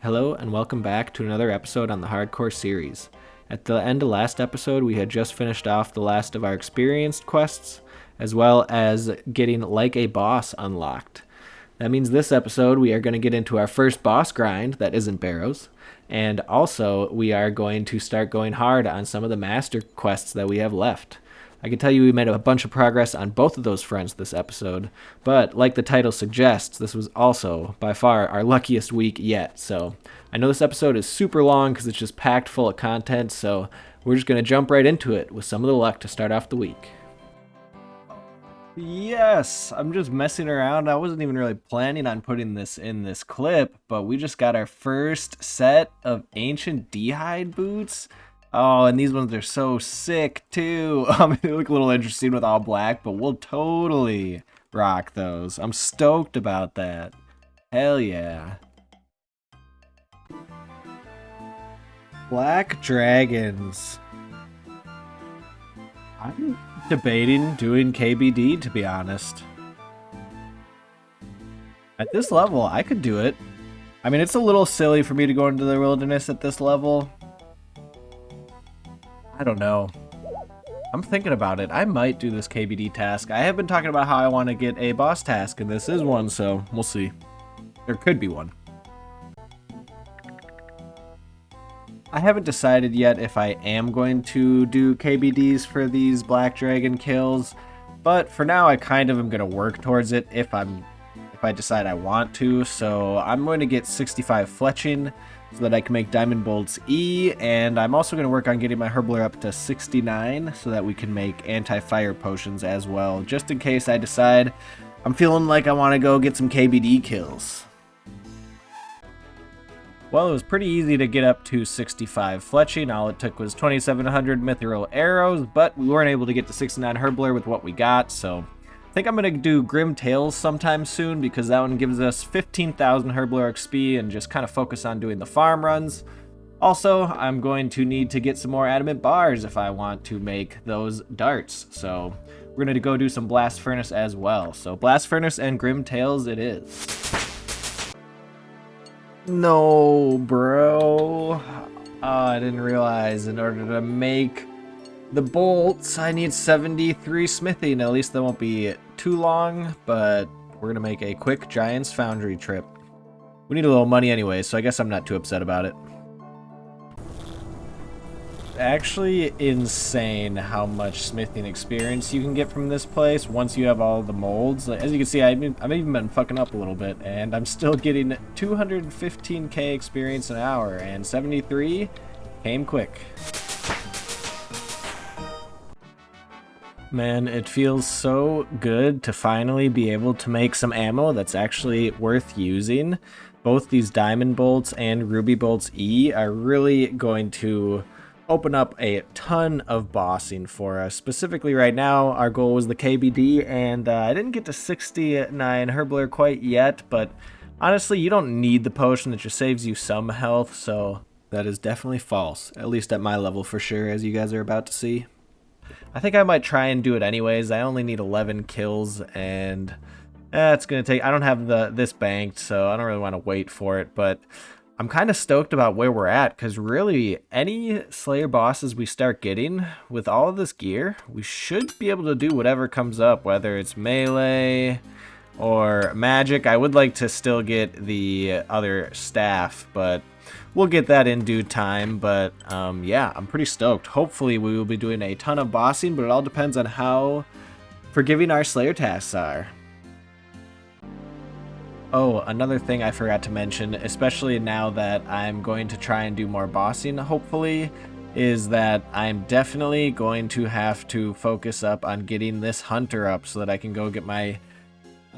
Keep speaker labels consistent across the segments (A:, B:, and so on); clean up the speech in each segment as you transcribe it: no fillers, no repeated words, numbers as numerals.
A: Hello and welcome back to another episode on the Hardcore series. At the end of last episode, we had just finished off the last of our experienced quests, as well as getting Like a Boss unlocked. That means this episode we are going to get into our first boss grind that isn't Barrows, and also we are going to start going hard on some of the master quests that we have left. I can tell you we made a bunch of progress on both of those fronts this episode, but like the title suggests, this was also by far our luckiest week yet. So I know this episode is super long because it's just packed full of content, so we're just going to jump right into it with some of the luck to start off the week. Yes, I'm just messing around. I wasn't even really planning on putting this in this clip, but we just got our first set of ancient d'hide boots. Oh, and these ones are so sick too. They look a little interesting with all black, but we'll totally rock those. I'm stoked about that. Hell yeah. Black dragons. I'm debating doing KBD, to be honest. At this level, I could do it. I mean, it's a little silly for me to go into the wilderness at this level. I don't know. I'm thinking about it. I might do this KBD task. I have been talking about how I want to get a boss task, and this is one, so we'll see. There could be one. I haven't decided yet if I am going to do KBDs for these black dragon kills, but for now I kind of am going to work towards it if I decide I want to. So I'm going to get 65 fletching so that I can make Diamond Bolts E, and I'm also going to work on getting my Herbler up to 69 so that we can make anti-fire potions as well, just in case I decide I'm feeling like I want to go get some KBD kills. Well, it was pretty easy to get up to 65 fletching. All it took was 2,700 mithril arrows, but we weren't able to get to 69 Herbler with what we got, so I think I'm going to do Grim Tales sometime soon because that one gives us 15,000 Herbler XP and just kind of focus on doing the farm runs. Also, I'm going to need to get some more adamant bars if I want to make those darts. So we're going to go do some Blast Furnace as well. So Blast Furnace and Grim Tales it is. No, bro. Oh, I didn't realize in order to make the bolts, I need 73 smithing. At least that won't be too long, but we're going to make a quick Giant's Foundry trip. We need a little money anyway, so I guess I'm not too upset about it. Actually insane how much smithing experience you can get from this place once you have all the molds. As you can see, I've even been fucking up a little bit, and I'm still getting 215k experience an hour, and 73 came quick. Man, it feels so good to finally be able to make some ammo that's actually worth using. Both these Diamond Bolts and Ruby Bolts E are really going to open up a ton of bossing for us. Specifically right now, our goal was the KBD, and I didn't get to 69 Herbler quite yet, but honestly, you don't need the potion. It just saves you some health, so that is definitely false, at least at my level for sure, as you guys are about to see. I think I might try and do it anyways. I only need 11 kills, and it's going to take... I don't have this banked, so I don't really want to wait for it, but I'm kind of stoked about where we're at, because really, any Slayer bosses we start getting, with all of this gear, we should be able to do whatever comes up, whether it's melee or magic. I would like to still get the other staff, but we'll get that in due time. But yeah, I'm pretty stoked. Hopefully we will be doing a ton of bossing, but it all depends on how forgiving our Slayer tasks are. Oh, another thing I forgot to mention, especially now that I'm going to try and do more bossing, hopefully, is that I'm definitely going to have to focus up on getting this hunter up so that I can go get my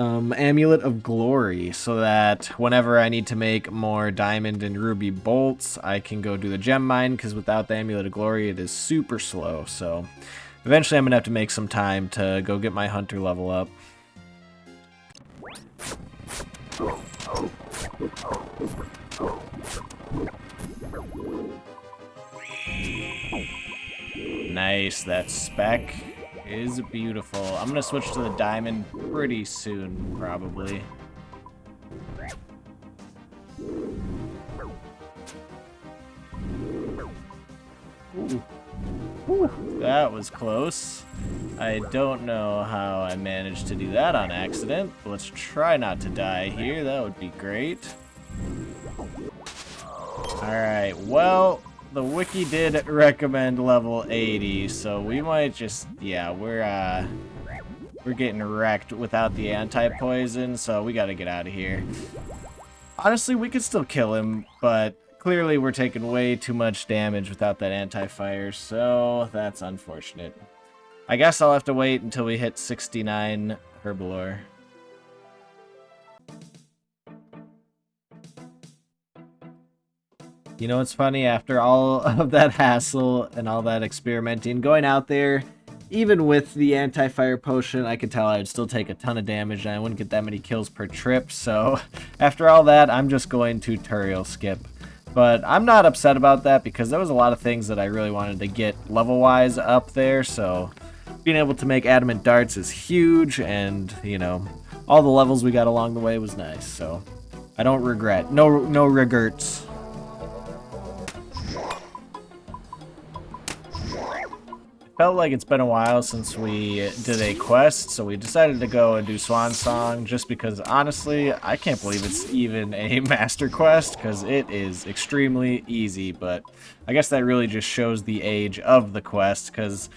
A: Amulet of Glory, so that whenever I need to make more diamond and ruby bolts, I can go do the gem mine, because without the Amulet of Glory, it is super slow. So eventually I'm going to have to make some time to go get my hunter level up. Nice, that spec is beautiful. I'm gonna switch to the diamond pretty soon, probably. Ooh. Ooh, that was close. I don't know how I managed to do that on accident. Let's try not to die here. That would be great. Alright, well, the wiki did recommend level 80, so we might just, yeah, we're getting wrecked without the anti-poison, so we gotta get out of here. Honestly, we could still kill him, but clearly we're taking way too much damage without that anti-fire, so that's unfortunate. I guess I'll have to wait until we hit 69 Herbalore. You know what's funny? After all of that hassle and all that experimenting, going out there, even with the anti-fire potion, I could tell I would still take a ton of damage and I wouldn't get that many kills per trip. So after all that, I'm just going to tutorial skip. But I'm not upset about that because there was a lot of things that I really wanted to get level-wise up there. So being able to make adamant darts is huge, and, you know, all the levels we got along the way was nice. So I don't regret. No regrets. Felt like it's been a while since we did a quest, so we decided to go and do Swan Song just because, honestly, I can't believe it's even a master quest because it is extremely easy, but I guess that really just shows the age of the quest because,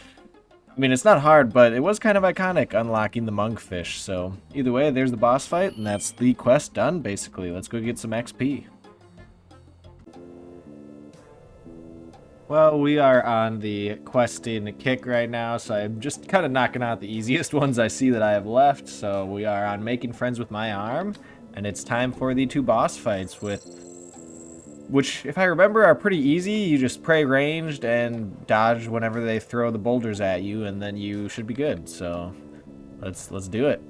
A: I mean, it's not hard, but it was kind of iconic unlocking the monkfish, so either way, there's the boss fight, and that's the quest done, basically. Let's go get some XP. Well, we are on the questing kick right now, so I'm just kind of knocking out the easiest ones I see that I have left. So we are on making friends with my arm, and it's time for the 2 boss fights, which, if I remember, are pretty easy. You just pray ranged and dodge whenever they throw the boulders at you, and then you should be good. So let's do it.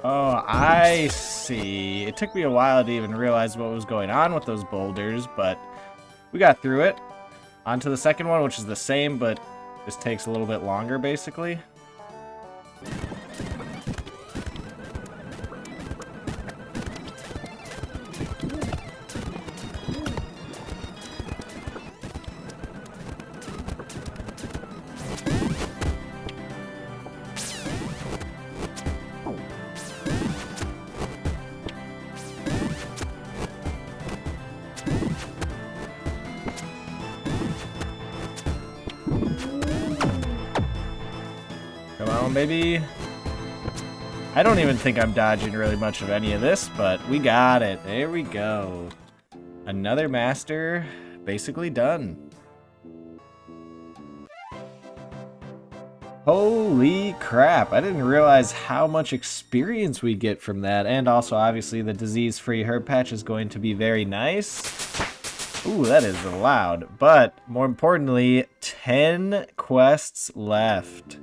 A: Oh, I see. It took me a while to even realize what was going on with those boulders, but we got through it. On to the second one, which is the same, but just takes a little bit longer, basically. Come on, baby. I don't even think I'm dodging really much of any of this, but we got it. There we go. Another master basically done. Holy crap, I didn't realize how much experience we get from that, and also obviously the disease-free herb patch is going to be very nice. Ooh, that is loud, but more importantly, 10 quests left.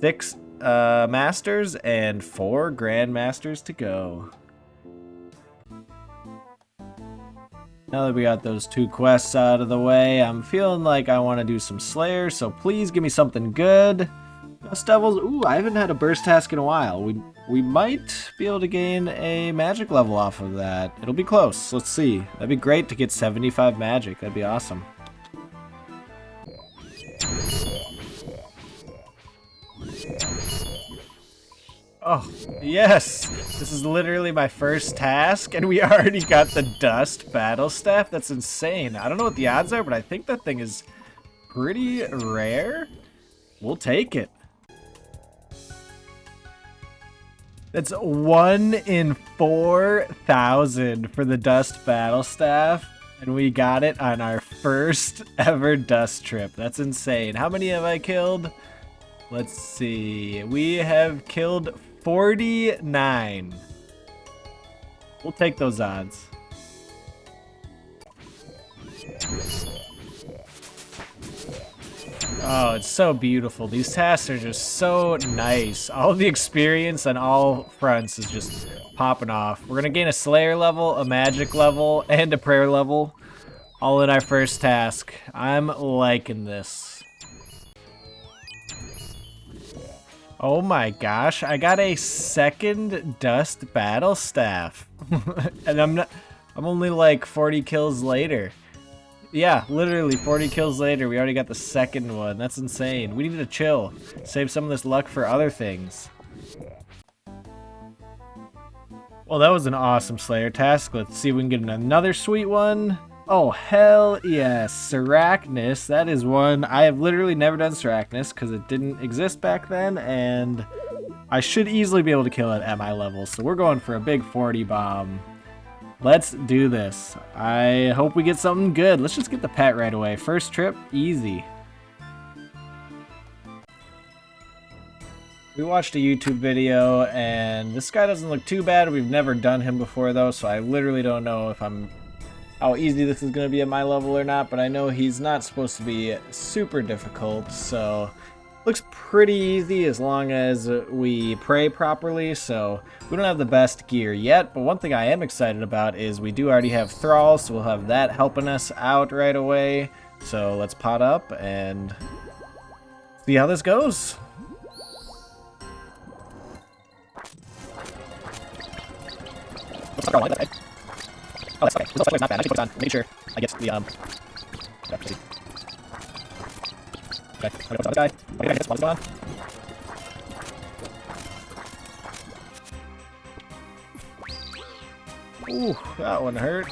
A: 6 masters and 4 grandmasters to go. Now that we got those 2 quests out of the way, I'm feeling like I want to do some Slayer, so please give me something good. Dust Devils, ooh, I haven't had a burst task in a while. We might be able to gain a magic level off of that. It'll be close, let's see. That'd be great to get 75 magic, that'd be awesome. Oh, yes! This is literally my first task, and we already got the Dust Battle Staff? That's insane. I don't know what the odds are, but I think that thing is pretty rare. We'll take it. That's 1 in 4,000 for the Dust Battle Staff, and we got it on our first ever Dust trip. That's insane. How many have I killed? Let's see. We have killed 49. We'll take those odds. Oh, it's so beautiful. These tasks are just so nice. All the experience on all fronts is just popping off. We're gonna gain a Slayer level, a Magic level, and a Prayer level, all in our first task. I'm liking this. Oh my gosh, I got a second Dust Battle Staff. And I'm only like 40 kills later. Yeah, literally 40 kills later, we already got the second one. That's insane. We need to chill. Save some of this luck for other things. Well, that was an awesome Slayer task. Let's see if we can get another sweet one. Oh, hell yes. Sarachnis, that is one. I have literally never done Sarachnis because it didn't exist back then, and I should easily be able to kill it at my level. So we're going for a big 40 bomb. Let's do this. I hope we get something good. Let's just get the pet right away. First trip, easy. We watched a YouTube video, and this guy doesn't look too bad. We've never done him before, though, so I literally don't know if how easy this is going to be at my level or not, but I know he's not supposed to be super difficult, so looks pretty easy as long as we pray properly. So we don't have the best gear yet, but one thing I am excited about is we do already have Thrall, so we'll have that helping us out right away. So let's pot up and see how this goes. Oh, that's okay. This also is not bad. I should put it on. Make sure I get the Okay, I'm gonna put on this guy. Okay, I guess what's going on? Ooh, that one hurt.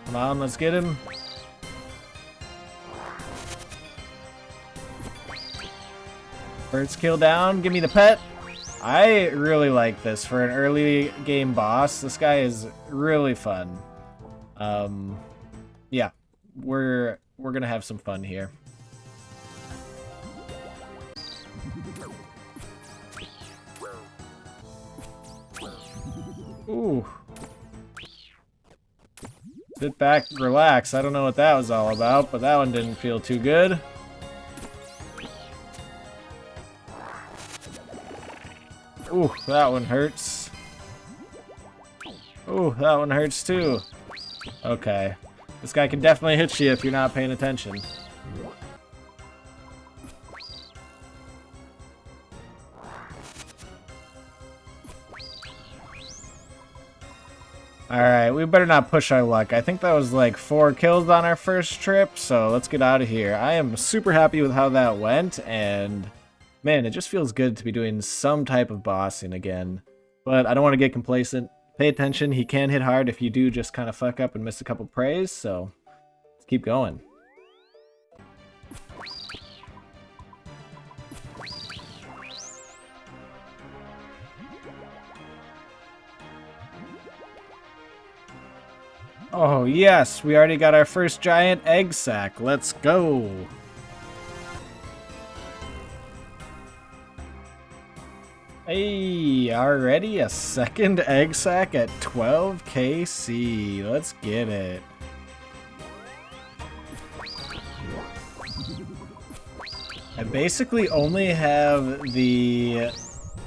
A: Come on, let's get him. First kill down. Give me the pet. I really like this for an early game boss. This guy is really fun. Yeah, we're gonna have some fun here. Ooh. Sit back, relax. I don't know what that was all about, but that one didn't feel too good. Ooh, that one hurts. Ooh, that one hurts too. Okay. This guy can definitely hit you if you're not paying attention. Alright, we better not push our luck. I think that was like 4 kills on our first trip, so let's get out of here. I am super happy with how that went, and man, it just feels good to be doing some type of bossing again. But I don't want to get complacent. Pay attention, he can hit hard if you do just kind of fuck up and miss a couple prays, so let's keep going. Oh yes, we already got our first giant egg sack. Let's go. Hey, already a second egg sack at 12 KC. Let's get it. I basically only have the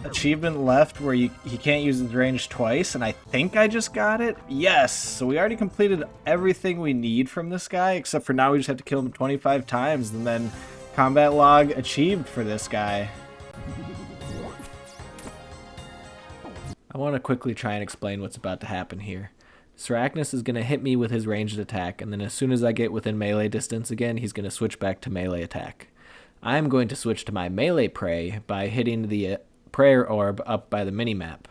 A: achievement left where he can't use his range twice, and I think I just got it. Yes, so we already completed everything we need from this guy, except for now we just have to kill him 25 times, and then combat log achieved for this guy. I want to quickly try and explain what's about to happen here. Sarachnis is going to hit me with his ranged attack, and then as soon as I get within melee distance again, he's going to switch back to melee attack. I'm going to switch to my melee prey by hitting the prayer orb up by the minimap.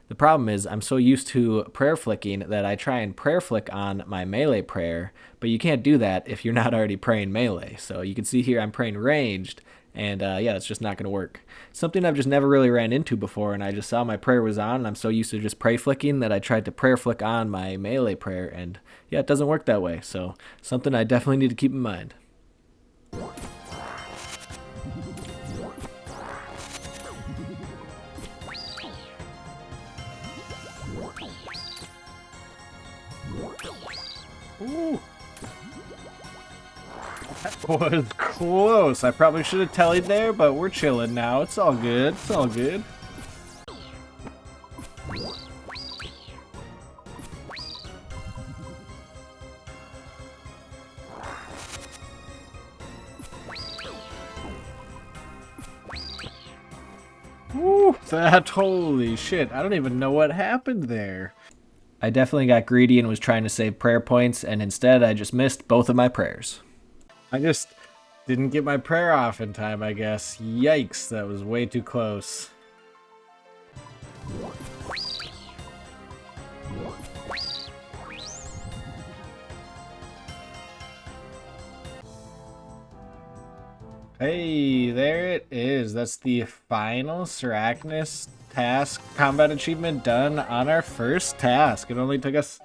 A: The problem is I'm so used to prayer flicking that I try and prayer flick on my melee prayer, but you can't do that if you're not already praying melee. So you can see here I'm praying ranged, and yeah, it's just not going to work. Something I've just never really ran into before, and I just saw my prayer was on, and I'm so used to just pray flicking that I tried to prayer flick on my melee prayer, and yeah, it doesn't work that way. So something I definitely need to keep in mind. Ooh. was close. I probably should have tallied there, but we're chilling now. It's all good. It's all good. Woo, that, holy shit. I don't even know what happened there. I definitely got greedy and was trying to save prayer points, and instead I just missed both of my prayers. I just didn't get my prayer off in time, I guess. Yikes, that was way too close. Hey, there it is. That's the final Sarachnis task combat achievement done on our first task. It only took us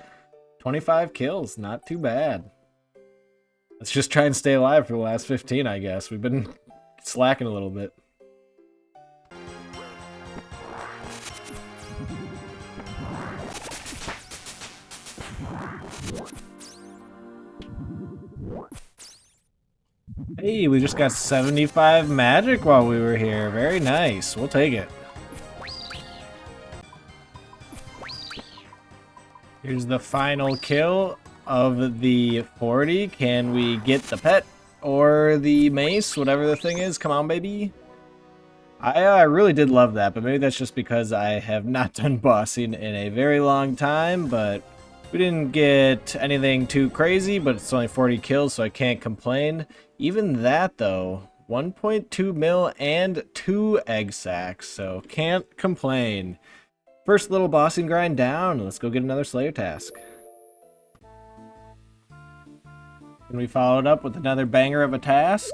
A: 25 kills. Not too bad. Let's just try and stay alive for the last 15, I guess. We've been slacking a little bit. Hey, we just got 75 magic while we were here. Very nice. We'll take it. Here's the final kill of the 40. Can we get the pet or the mace, whatever the thing is? Come on, baby. I really did love that, but maybe that's just because I have not done bossing in a very long time, but we didn't get anything too crazy, but it's only 40 kills, so I can't complain. Even that, though, 1.2 mil and 2 egg sacs, so can't complain. First little bossing grind down. Let's go get another Slayer task. Can we follow it up with another banger of a task?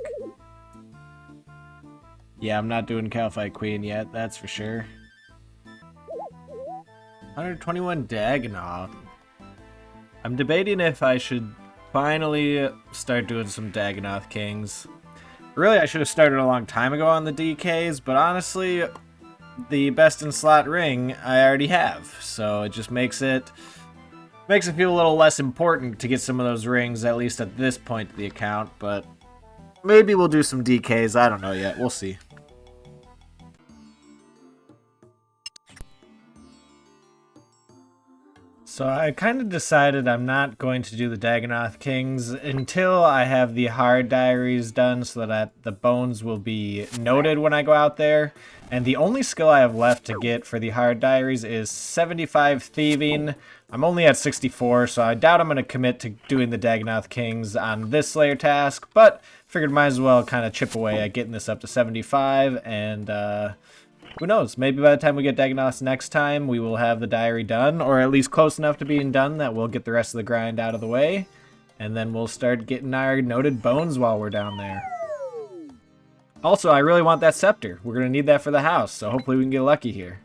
A: Yeah, I'm not doing Calphite Queen yet, that's for sure. 121 Dagonoth. I'm debating if I should finally start doing some Dagonoth Kings. Really, I should have started a long time ago on the DKs, but honestly, the best in slot ring I already have, so it just makes it feel a little less important to get some of those rings, at least at this point of the account, but maybe we'll do some DKs, I don't know yet, we'll see. So I kind of decided I'm not going to do the Dagonoth Kings until I have the hard diaries done so that the bones will be noted when I go out there. And the only skill I have left to get for the hard diaries is 75 thieving. I'm only at 64, so I doubt I'm going to commit to doing the Dagonoth Kings on this Slayer task, but figured might as well kind of chip away at getting this up to 75, and who knows, maybe by the time we get Dagonoths next time, we will have the diary done, or at least close enough to being done that we'll get the rest of the grind out of the way, and then we'll start getting our noted bones while we're down there. Also, I really want that scepter. We're going to need that for the house, so hopefully we can get lucky here.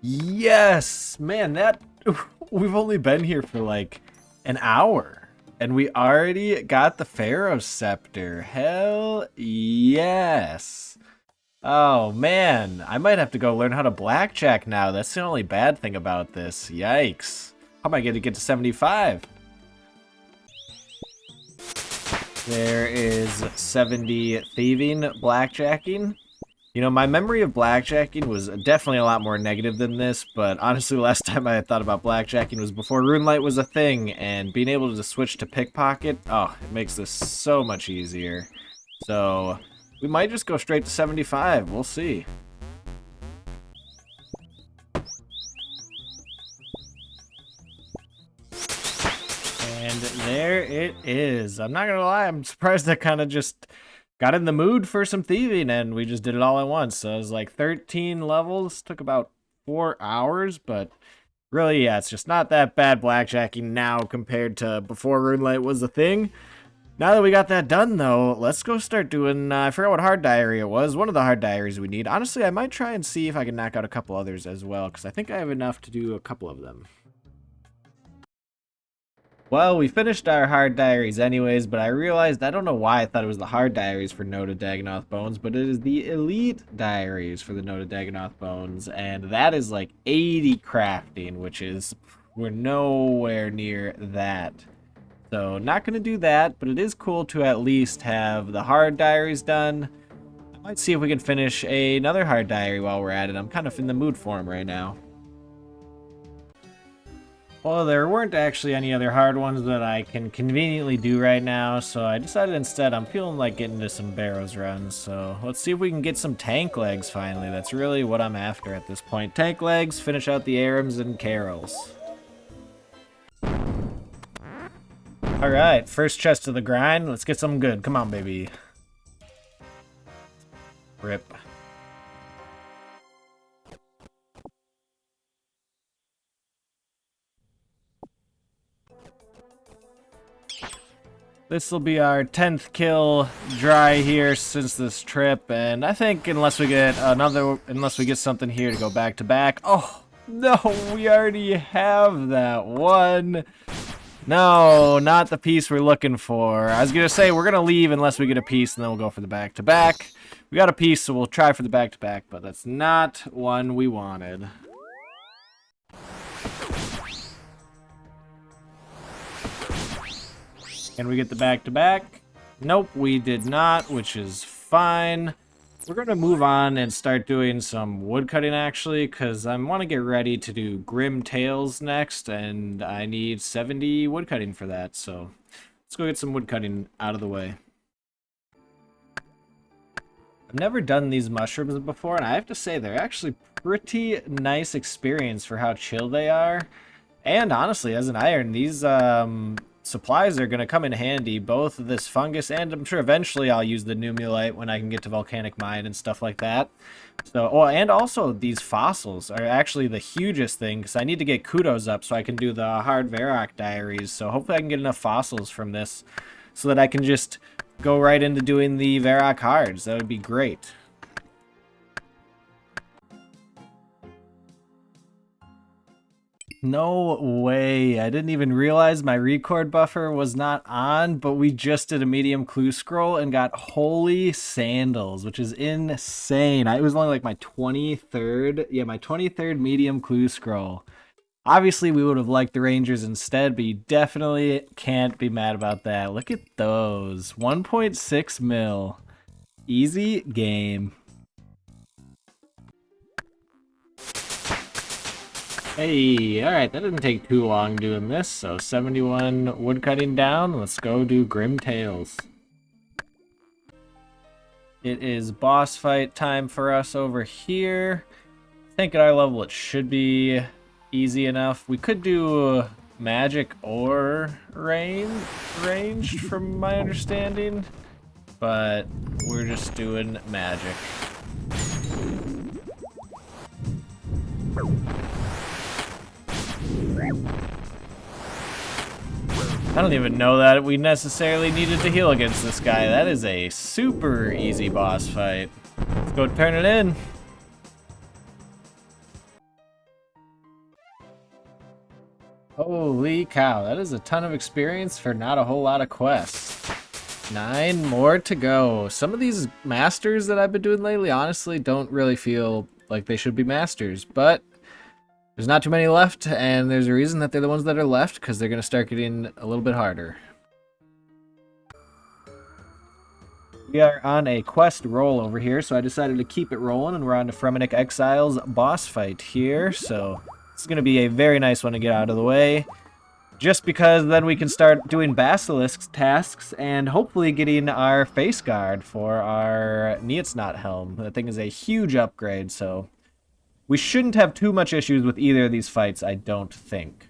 A: Yes! Man, we've only been here for like an hour. And we already got the Pharaoh Scepter. Hell yes. Oh man, I might have to go learn how to blackjack now. That's the only bad thing about this. Yikes. How am I going to get to 75? There is 70 thieving, blackjacking. You know, my memory of blackjacking was definitely a lot more negative than this, but honestly, last time I thought about blackjacking was before RuneLite was a thing, and being able to switch to pickpocket, oh, it makes this so much easier. So, we might just go straight to 75, we'll see. And there it is. I'm not gonna lie, I'm surprised I kind of just got in the mood for some thieving, and we just did it all at once. So it was like 13 levels, took about 4 hours, but really, yeah, it's just not that bad blackjacking now compared to before RuneLite was a thing. Now that we got that done, though, let's go start doing, I forgot what hard diary it was, one of the hard diaries we need. Honestly, I might try and see if I can knock out a couple others as well, because I think I have enough to do a couple of them. Well, we finished our hard diaries anyways, but I realized, I don't know why I thought it was the hard diaries for Noted Dagonoth Bones, but it is the elite diaries for the Noted Dagonoth Bones, and that is like 80 crafting, which is, we're nowhere near that So not going to do that, but it is cool to at least have the hard diaries done. I might see if we can finish another hard diary while we're at it. I'm kind of in the mood for them right now. Well, there weren't actually any other hard ones that I can conveniently do right now, so I decided instead I'm feeling like getting into some Barrows runs, so let's see if we can get some tank legs finally. That's really what I'm after at this point. Tank legs, finish out the Arims and Carols. Alright, first chest of the grind. Let's get something good. Come on, baby. Rip. This will be our 10th kill dry here since this trip, and I think unless we get something here to go back to back. Oh, no, we already have that one. No, not the piece we're looking for. I was going to say we're going to leave unless we get a piece, and then we'll go for the back to back. We got a piece, so we'll try for the back to back, but that's not one we wanted. Can we get the back-to-back? Nope, we did not, which is fine. We're going to move on and start doing some woodcutting, actually, because I want to get ready to do Grim Tales next, and I need 70 woodcutting for that, so let's go get some woodcutting out of the way. I've never done these mushrooms before, and I have to say they're actually pretty nice experience for how chill they are. And honestly, as an iron, these supplies are going to come in handy, both this fungus and I'm sure eventually I'll use the numulite when I can get to volcanic mine and stuff like that. So, oh, and also these fossils are actually the hugest thing because I need to get kudos up so I can do the hard Varrock diaries. So hopefully I can get enough fossils from this so that I can just go right into doing the Varrock hards. That would be great. No way. I didn't even realize my record buffer was not on, but we just did a medium clue scroll and got holy sandals, which is insane. It was only like my 23rd, yeah, my 23rd medium clue scroll. Obviously, we would have liked the Rangers instead, but you definitely can't be mad about that. Look at those. 1.6 mil. Easy game. Hey, alright, that didn't take too long doing this, so 71 woodcutting down, let's go do Grim Tales. It is boss fight time for us over here. I think at our level it should be easy enough. We could do magic or ranged from my understanding, but we're just doing magic. I don't even know that we necessarily needed to heal against this guy. That is a super easy boss fight. Let's go turn it in. Holy cow, that is a ton of experience for not a whole lot of quests. 9 more to go. Some of these masters that I've been doing lately honestly don't really feel like they should be masters, but there's not too many left, and there's a reason that they're the ones that are left, because they're going to start getting a little bit harder. We are on a quest roll over here, so I decided to keep it rolling, and we're on to Fremennik Exile's boss fight here, so it's going to be a very nice one to get out of the way, just because then we can start doing Basilisk's tasks, and hopefully getting our face guard for our Neatsnot helm. That thing is a huge upgrade, so we shouldn't have too much issues with either of these fights, I don't think.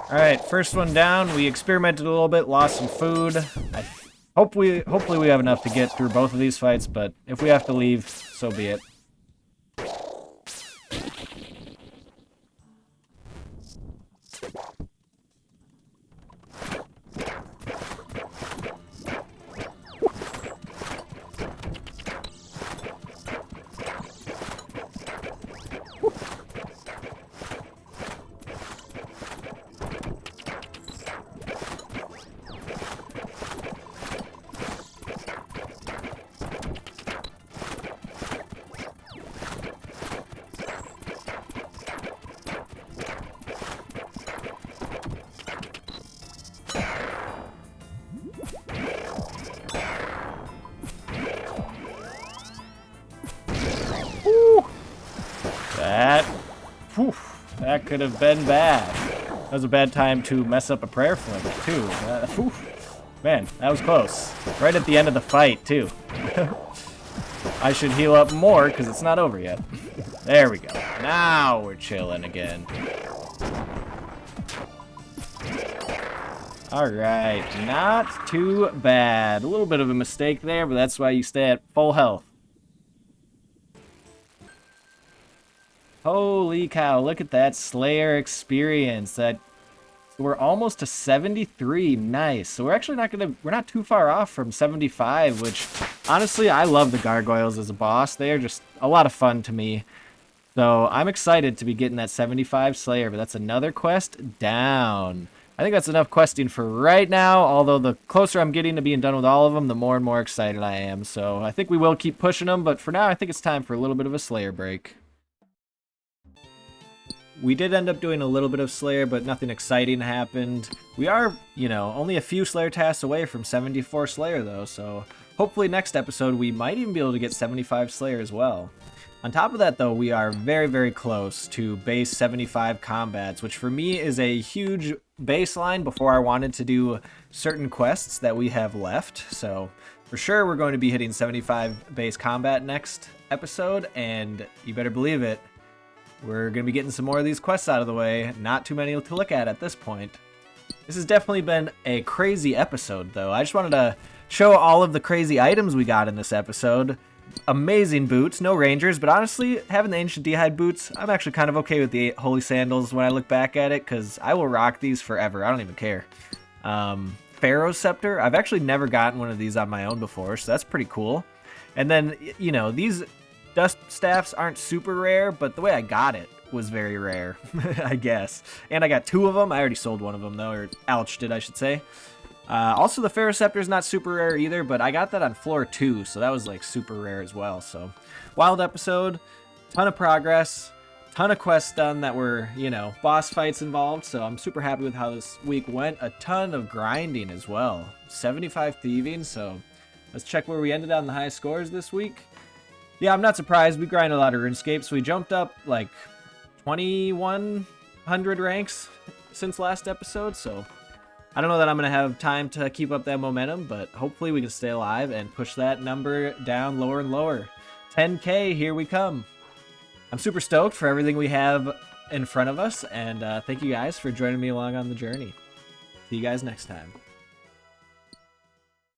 A: Alright, first one down. We experimented a little bit, lost some food. Hopefully we have enough to get through both of these fights, but if we have to leave, so be it. could have been bad. That was a bad time to mess up a prayer fling, too. Man, that was close. Right at the end of the fight, too. I should heal up more, because it's not over yet. There we go. Now we're chilling again. Alright, not too bad. A little bit of a mistake there, but that's why you stay at full health. Holy cow, look at that Slayer experience. We're almost to 73. Nice. So we're actually we're not too far off from 75, which honestly, I love the gargoyles as a boss. They are just a lot of fun to me. So I'm excited to be getting that 75 Slayer, but that's another quest down. I think that's enough questing for right now, although the closer I'm getting to being done with all of them, the more and more excited I am. So I think we will keep pushing them, but for now, I think it's time for a little bit of a Slayer break. We did end up doing a little bit of Slayer, but nothing exciting happened. We are, only a few Slayer tasks away from 74 Slayer, though, so hopefully next episode we might even be able to get 75 Slayer as well. On top of that, though, we are very, very close to base 75 combats, which for me is a huge baseline before I wanted to do certain quests that we have left. So for sure, we're going to be hitting 75 base combat next episode, and you better believe it, we're going to be getting some more of these quests out of the way. Not too many to look at this point. This has definitely been a crazy episode, though. I just wanted to show all of the crazy items we got in this episode. Amazing boots, no rangers, but honestly, having the ancient d'hide boots, I'm actually kind of okay with the holy sandals when I look back at it, because I will rock these forever. I don't even care. Pharaoh's scepter, I've actually never gotten one of these on my own before, so that's pretty cool. And then, these dust staffs aren't super rare, but the way I got it was very rare, I guess. And I got 2 of them. I already sold one of them, though, or ouched it, I should say. Also, the Pharaoh Scepter is not super rare either, but I got that on floor 2, so that was like super rare as well. So, wild episode, ton of progress, ton of quests done that were, boss fights involved. So I'm super happy with how this week went. A ton of grinding as well. 75 thieving, so let's check where we ended on the high scores this week. Yeah, I'm not surprised. We grind a lot of RuneScape, so we jumped up like 2,100 ranks since last episode, so I don't know that I'm going to have time to keep up that momentum, but hopefully we can stay alive and push that number down lower and lower. 10K, here we come. I'm super stoked for everything we have in front of us, and thank you guys for joining me along on the journey. See you guys next time.